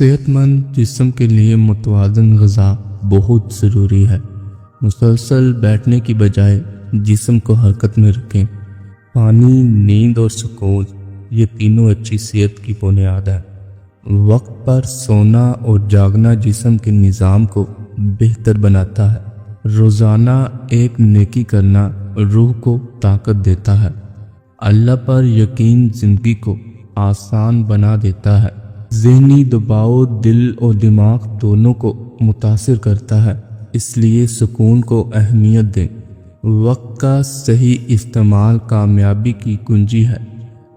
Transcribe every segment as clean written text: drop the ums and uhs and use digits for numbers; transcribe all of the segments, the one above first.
صحت مند جسم کے لیے متوازن غذا بہت ضروری ہے۔ مسلسل بیٹھنے کی بجائے جسم کو حرکت میں رکھیں۔ پانی، نیند اور سکون، یہ تینوں اچھی صحت کی بنیاد ہے۔ وقت پر سونا اور جاگنا جسم کے نظام کو بہتر بناتا ہے۔ روزانہ ایک نیکی کرنا روح کو طاقت دیتا ہے۔ اللہ پر یقین زندگی کو آسان بنا دیتا ہے۔ ذہنی دباؤ دل اور دماغ دونوں کو متاثر کرتا ہے، اس لیے سکون کو اہمیت دیں۔ وقت کا صحیح استعمال کامیابی کی کنجی ہے۔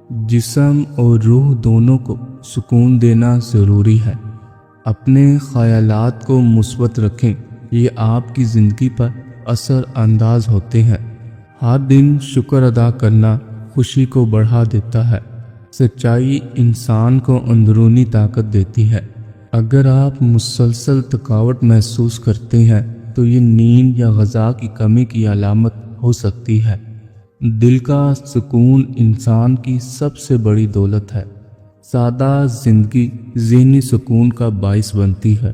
جسم اور روح دونوں کو سکون دینا ضروری ہے۔ اپنے خیالات کو مثبت رکھیں، یہ آپ کی زندگی پر اثر انداز ہوتے ہیں۔ ہر دن شکر ادا کرنا خوشی کو بڑھا دیتا ہے۔ سچائی انسان کو اندرونی طاقت دیتی ہے۔ اگر آپ مسلسل تھکاوٹ محسوس کرتے ہیں تو یہ نیند یا غذا کی کمی کی علامت ہو سکتی ہے۔ دل کا سکون انسان کی سب سے بڑی دولت ہے۔ سادہ زندگی ذہنی سکون کا باعث بنتی ہے۔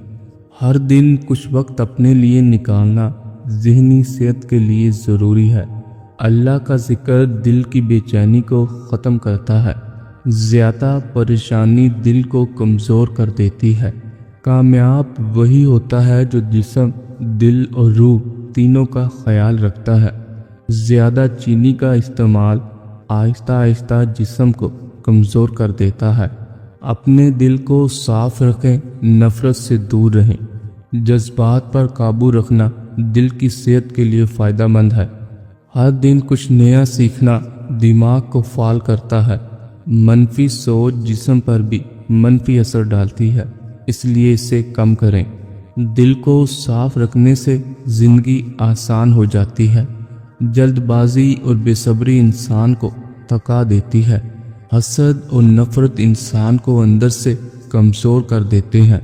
ہر دن کچھ وقت اپنے لیے نکالنا ذہنی صحت کے لیے ضروری ہے۔ اللہ کا ذکر دل کی بے چینی کو ختم کرتا ہے۔ زیادہ پریشانی دل کو کمزور کر دیتی ہے۔ کامیاب وہی ہوتا ہے جو جسم، دل اور روح تینوں کا خیال رکھتا ہے۔ زیادہ چینی کا استعمال آہستہ آہستہ جسم کو کمزور کر دیتا ہے۔ اپنے دل کو صاف رکھیں، نفرت سے دور رہیں۔ جذبات پر قابو رکھنا دل کی صحت کے لیے فائدہ مند ہے۔ ہر دن کچھ نیا سیکھنا دماغ کو فعال کرتا ہے۔ منفی سوچ جسم پر بھی منفی اثر ڈالتی ہے، اس لیے اسے کم کریں۔ دل کو صاف رکھنے سے زندگی آسان ہو جاتی ہے۔ جلد بازی اور بے صبری انسان کو تھکا دیتی ہے۔ حسد اور نفرت انسان کو اندر سے کمزور کر دیتے ہیں۔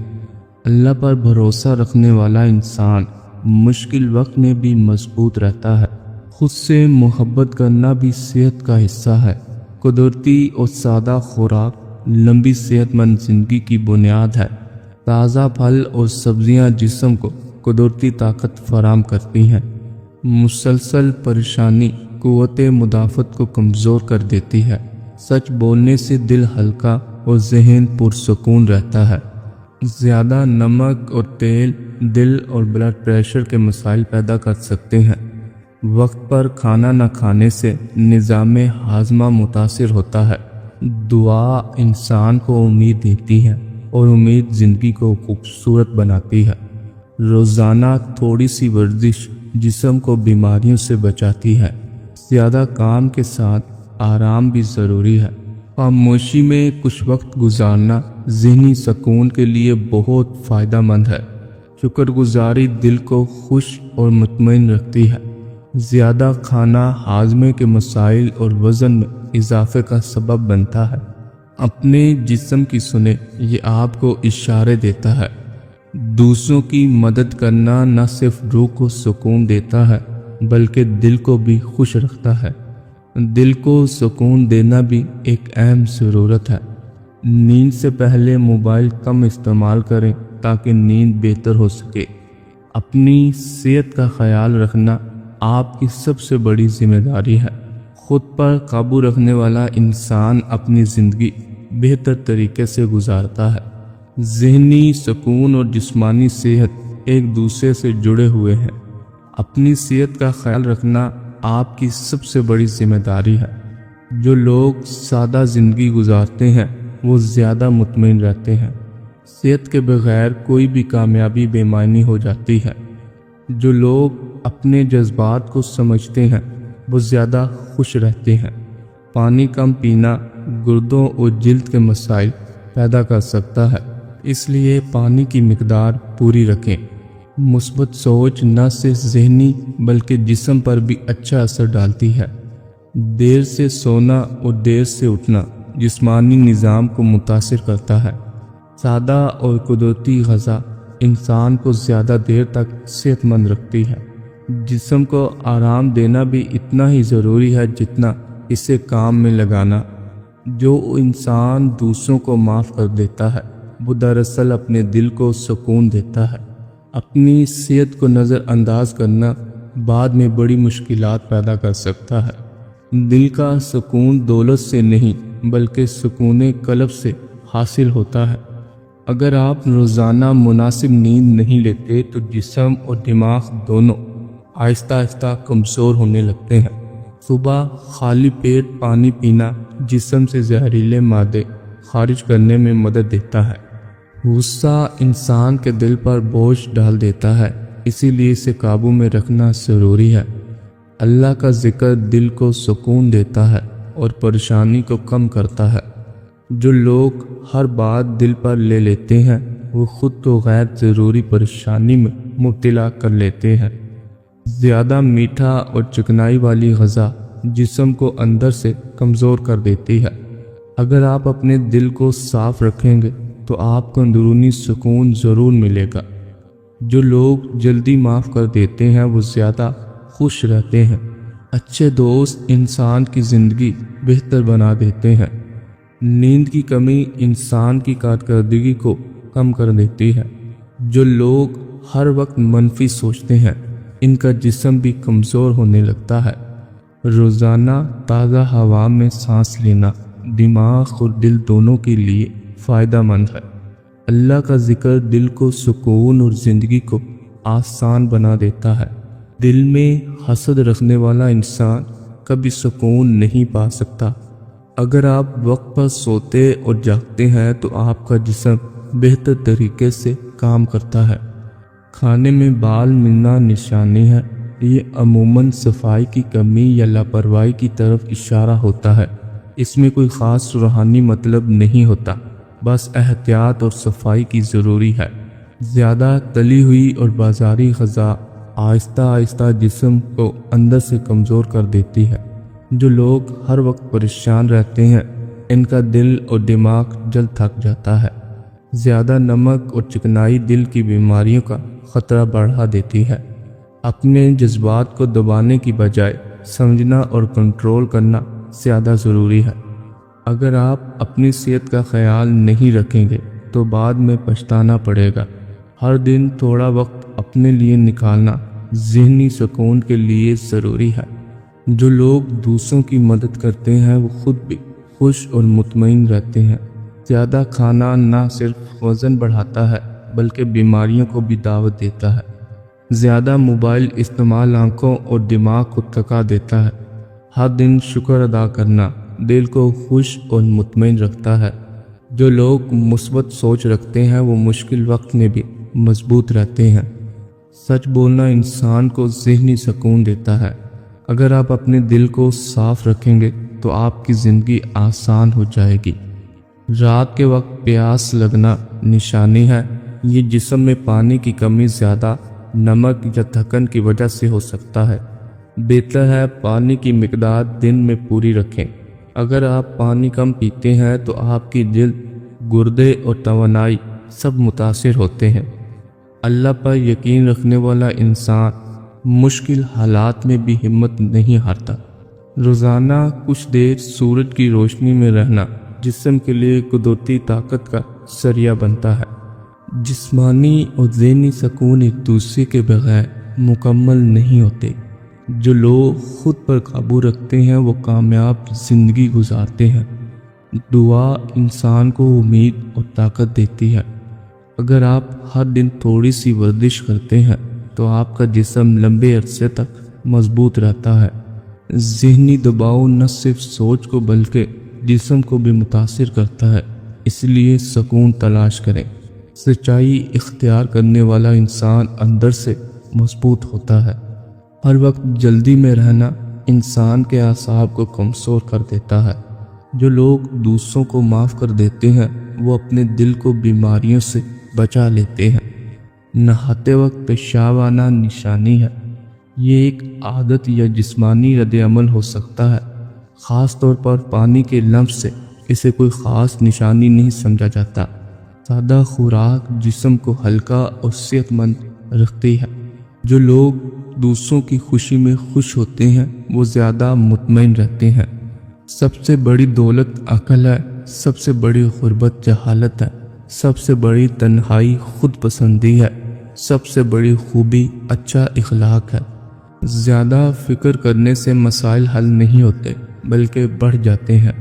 اللہ پر بھروسہ رکھنے والا انسان مشکل وقت میں بھی مضبوط رہتا ہے۔ خود سے محبت کرنا بھی صحت کا حصہ ہے۔ قدرتی اور سادہ خوراک لمبی صحت مند زندگی کی بنیاد ہے۔ تازہ پھل اور سبزیاں جسم کو قدرتی طاقت فراہم کرتی ہیں۔ مسلسل پریشانی قوت مدافعت کو کمزور کر دیتی ہے۔ سچ بولنے سے دل ہلکا اور ذہن پرسکون رہتا ہے۔ زیادہ نمک اور تیل دل اور بلڈ پریشر کے مسائل پیدا کر سکتے ہیں۔ وقت پر کھانا نہ کھانے سے نظام ہاضمہ متاثر ہوتا ہے۔ دعا انسان کو امید دیتی ہے اور امید زندگی کو خوبصورت بناتی ہے۔ روزانہ تھوڑی سی ورزش جسم کو بیماریوں سے بچاتی ہے۔ زیادہ کام کے ساتھ آرام بھی ضروری ہے۔ خاموشی میں کچھ وقت گزارنا ذہنی سکون کے لیے بہت فائدہ مند ہے۔ شکر گزاری دل کو خوش اور مطمئن رکھتی ہے۔ زیادہ کھانا ہاضمے کے مسائل اور وزن میں اضافے کا سبب بنتا ہے۔ اپنے جسم کی سنیں، یہ آپ کو اشارے دیتا ہے۔ دوسروں کی مدد کرنا نہ صرف روح کو سکون دیتا ہے بلکہ دل کو بھی خوش رکھتا ہے۔ دل کو سکون دینا بھی ایک اہم ضرورت ہے۔ نیند سے پہلے موبائل کم استعمال کریں تاکہ نیند بہتر ہو سکے۔ اپنی صحت کا خیال رکھنا آپ کی سب سے بڑی ذمہ داری ہے۔ خود پر قابو رکھنے والا انسان اپنی زندگی بہتر طریقے سے گزارتا ہے۔ ذہنی سکون اور جسمانی صحت ایک دوسرے سے جڑے ہوئے ہیں۔ اپنی صحت کا خیال رکھنا آپ کی سب سے بڑی ذمہ داری ہے۔ جو لوگ سادہ زندگی گزارتے ہیں وہ زیادہ مطمئن رہتے ہیں۔ صحت کے بغیر کوئی بھی کامیابی بے معنی ہو جاتی ہے۔ جو لوگ اپنے جذبات کو سمجھتے ہیں وہ زیادہ خوش رہتے ہیں۔ پانی کم پینا گردوں اور جلد کے مسائل پیدا کر سکتا ہے، اس لیے پانی کی مقدار پوری رکھیں۔ مثبت سوچ نہ صرف ذہنی بلکہ جسم پر بھی اچھا اثر ڈالتی ہے۔ دیر سے سونا اور دیر سے اٹھنا جسمانی نظام کو متاثر کرتا ہے۔ سادہ اور قدرتی غذا انسان کو زیادہ دیر تک صحت مند رکھتی ہے۔ جسم کو آرام دینا بھی اتنا ہی ضروری ہے جتنا اسے کام میں لگانا۔ جو انسان دوسروں کو معاف کر دیتا ہے وہ دراصل اپنے دل کو سکون دیتا ہے۔ اپنی صحت کو نظر انداز کرنا بعد میں بڑی مشکلات پیدا کر سکتا ہے۔ دل کا سکون دولت سے نہیں بلکہ سکون قلب سے حاصل ہوتا ہے۔ اگر آپ روزانہ مناسب نیند نہیں لیتے تو جسم اور دماغ دونوں آہستہ آہستہ کمزور ہونے لگتے ہیں۔ صبح خالی پیٹ پانی پینا جسم سے زہریلے مادے خارج کرنے میں مدد دیتا ہے۔ غصہ انسان کے دل پر بوجھ ڈال دیتا ہے، اسی لیے اسے قابو میں رکھنا ضروری ہے۔ اللہ کا ذکر دل کو سکون دیتا ہے اور پریشانی کو کم کرتا ہے۔ جو لوگ ہر بات دل پر لے لیتے ہیں وہ خود کو غیر ضروری پریشانی میں مبتلا کر لیتے ہیں۔ زیادہ میٹھا اور چکنائی والی غذا جسم کو اندر سے کمزور کر دیتی ہے۔ اگر آپ اپنے دل کو صاف رکھیں گے تو آپ کو اندرونی سکون ضرور ملے گا۔ جو لوگ جلدی معاف کر دیتے ہیں وہ زیادہ خوش رہتے ہیں۔ اچھے دوست انسان کی زندگی بہتر بنا دیتے ہیں۔ نیند کی کمی انسان کی کارکردگی کو کم کر دیتی ہے۔ جو لوگ ہر وقت منفی سوچتے ہیں ان کا جسم بھی کمزور ہونے لگتا ہے۔ روزانہ تازہ ہوا میں سانس لینا دماغ اور دل دونوں کے لیے فائدہ مند ہے۔ اللہ کا ذکر دل کو سکون اور زندگی کو آسان بنا دیتا ہے۔ دل میں حسد رکھنے والا انسان کبھی سکون نہیں پا سکتا۔ اگر آپ وقت پر سوتے اور جاگتے ہیں تو آپ کا جسم بہتر طریقے سے کام کرتا ہے۔ کھانے میں بال ملنا نشانی ہے، یہ عموماً صفائی کی کمی یا لاپرواہی کی طرف اشارہ ہوتا ہے۔ اس میں کوئی خاص روحانی مطلب نہیں ہوتا، بس احتیاط اور صفائی کی ضروری ہے۔ زیادہ تلی ہوئی اور بازاری غذا آہستہ آہستہ جسم کو اندر سے کمزور کر دیتی ہے۔ جو لوگ ہر وقت پریشان رہتے ہیں ان کا دل اور دماغ جلد تھک جاتا ہے۔ زیادہ نمک اور چکنائی دل کی بیماریوں کا خطرہ بڑھا دیتی ہے۔ اپنے جذبات کو دبانے کی بجائے سمجھنا اور کنٹرول کرنا زیادہ ضروری ہے۔ اگر آپ اپنی صحت کا خیال نہیں رکھیں گے تو بعد میں پچھتانا پڑے گا۔ ہر دن تھوڑا وقت اپنے لیے نکالنا ذہنی سکون کے لیے ضروری ہے۔ جو لوگ دوسروں کی مدد کرتے ہیں وہ خود بھی خوش اور مطمئن رہتے ہیں۔ زیادہ کھانا نہ صرف وزن بڑھاتا ہے بلکہ بیماریوں کو بھی دعوت دیتا ہے۔ زیادہ موبائل استعمال آنکھوں اور دماغ کو تھکا دیتا ہے۔ ہر دن شکر ادا کرنا دل کو خوش اور مطمئن رکھتا ہے۔ جو لوگ مثبت سوچ رکھتے ہیں وہ مشکل وقت میں بھی مضبوط رہتے ہیں۔ سچ بولنا انسان کو ذہنی سکون دیتا ہے۔ اگر آپ اپنے دل کو صاف رکھیں گے تو آپ کی زندگی آسان ہو جائے گی۔ رات کے وقت پیاس لگنا نشانی ہے، یہ جسم میں پانی کی کمی، زیادہ نمک یا تھکن کی وجہ سے ہو سکتا ہے۔ بہتر ہے پانی کی مقدار دن میں پوری رکھیں۔ اگر آپ پانی کم پیتے ہیں تو آپ کی جلد، گردے اور توانائی سب متاثر ہوتے ہیں۔ اللہ پر یقین رکھنے والا انسان مشکل حالات میں بھی ہمت نہیں ہارتا۔ روزانہ کچھ دیر سورج کی روشنی میں رہنا جسم کے لیے قدرتی طاقت کا ذریعہ بنتا ہے۔ جسمانی اور ذہنی سکون ایک دوسرے کے بغیر مکمل نہیں ہوتے۔ جو لوگ خود پر قابو رکھتے ہیں وہ کامیاب زندگی گزارتے ہیں۔ دعا انسان کو امید اور طاقت دیتی ہے۔ اگر آپ ہر دن تھوڑی سی ورزش کرتے ہیں تو آپ کا جسم لمبے عرصے تک مضبوط رہتا ہے۔ ذہنی دباؤ نہ صرف سوچ کو بلکہ جسم کو بھی متاثر کرتا ہے، اس لیے سکون تلاش کریں۔ سچائی اختیار کرنے والا انسان اندر سے مضبوط ہوتا ہے۔ ہر وقت جلدی میں رہنا انسان کے اعصاب کو کمزور کر دیتا ہے۔ جو لوگ دوسروں کو معاف کر دیتے ہیں وہ اپنے دل کو بیماریوں سے بچا لیتے ہیں۔ نہاتے وقت پیشاب آنا نشانی ہے، یہ ایک عادت یا جسمانی رد عمل ہو سکتا ہے۔ خاص طور پر پانی کے لمس سے اسے کوئی خاص نشانی نہیں سمجھا جاتا۔ سادہ خوراک جسم کو ہلکا اور صحت مند رکھتی ہے۔ جو لوگ دوسروں کی خوشی میں خوش ہوتے ہیں وہ زیادہ مطمئن رہتے ہیں۔ سب سے بڑی دولت عقل ہے، سب سے بڑی غربت جہالت ہے۔ سب سے بڑی تنہائی خود پسندی ہے، سب سے بڑی خوبی اچھا اخلاق ہے۔ زیادہ فکر کرنے سے مسائل حل نہیں ہوتے بلکہ بڑھ جاتے ہیں۔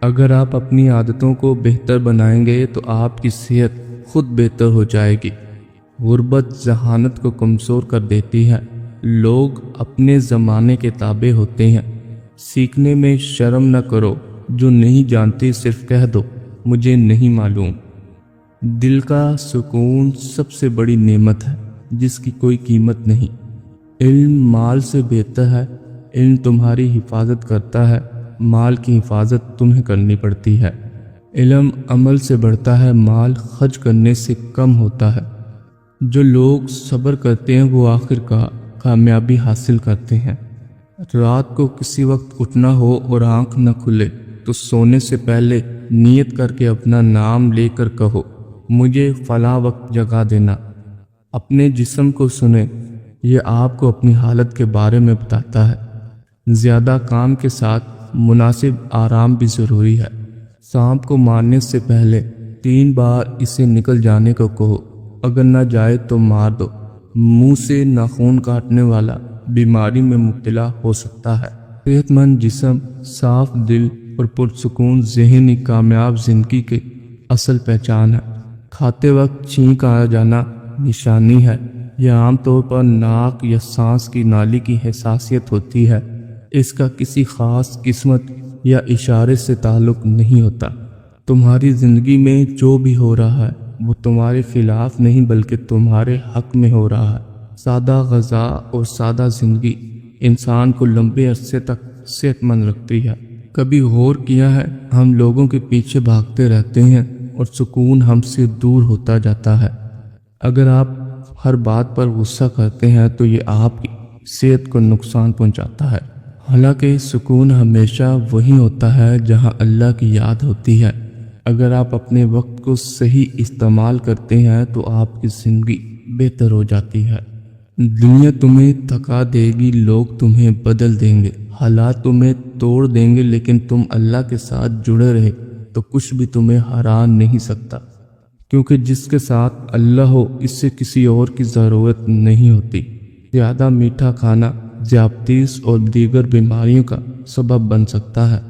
اگر آپ اپنی عادتوں کو بہتر بنائیں گے تو آپ کی صحت خود بہتر ہو جائے گی۔ غربت ذہانت کو کمزور کر دیتی ہے۔ لوگ اپنے زمانے کے تابع ہوتے ہیں۔ سیکھنے میں شرم نہ کرو، جو نہیں جانتے صرف کہہ دو مجھے نہیں معلوم۔ دل کا سکون سب سے بڑی نعمت ہے جس کی کوئی قیمت نہیں۔ علم مال سے بہتر ہے۔ علم تمہاری حفاظت کرتا ہے، مال کی حفاظت تمہیں کرنی پڑتی ہے۔ علم عمل سے بڑھتا ہے، مال خرچ کرنے سے کم ہوتا ہے۔ جو لوگ صبر کرتے ہیں وہ آخر کامیابی حاصل کرتے ہیں۔ رات کو کسی وقت اٹھنا ہو اور آنکھ نہ کھلے تو سونے سے پہلے نیت کر کے اپنا نام لے کر کہو مجھے فلاں وقت جگا دینا۔ اپنے جسم کو سنیں، یہ آپ کو اپنی حالت کے بارے میں بتاتا ہے۔ زیادہ کام کے ساتھ مناسب آرام بھی ضروری ہے۔ سانپ کو مارنے سے پہلے 3 بار اسے نکل جانے کو کہو، اگر نہ جائے تو مار دو۔ منہ سے ناخن کاٹنے والا بیماری میں مبتلا ہو سکتا ہے۔ صحت مند جسم، صاف دل اور پرسکون ذہن ہی کامیاب زندگی کی اصل پہچان ہے۔ کھاتے وقت چھینک آ جانا نشانی ہے۔ یہ عام طور پر ناک یا سانس کی نالی کی حساسیت ہوتی ہے۔ اس کا کسی خاص قسمت یا اشارے سے تعلق نہیں ہوتا۔ تمہاری زندگی میں جو بھی ہو رہا ہے وہ تمہارے خلاف نہیں بلکہ تمہارے حق میں ہو رہا ہے۔ سادہ غذا اور سادہ زندگی انسان کو لمبے عرصے تک صحت مند رکھتی ہے۔ کبھی غور کیا ہے ہم لوگوں کے پیچھے بھاگتے رہتے ہیں اور سکون ہم سے دور ہوتا جاتا ہے۔ اگر آپ ہر بات پر غصہ کرتے ہیں تو یہ آپ کی صحت کو نقصان پہنچاتا ہے۔ حالانکہ سکون ہمیشہ وہی ہوتا ہے جہاں اللہ کی یاد ہوتی ہے۔ اگر آپ اپنے وقت کو صحیح استعمال کرتے ہیں تو آپ کی زندگی بہتر ہو جاتی ہے۔ دنیا تمہیں تھکا دے گی، لوگ تمہیں بدل دیں گے، حالات تمہیں توڑ دیں گے، لیکن تم اللہ کے ساتھ جڑے رہے تو کچھ بھی تمہیں ہرا نہیں سکتا، کیونکہ جس کے ساتھ اللہ ہو اس سے کسی اور کی ضرورت نہیں ہوتی۔ زیادہ میٹھا کھانا ذیابطیس اور دیگر بیماریوں کا سبب بن سکتا ہے۔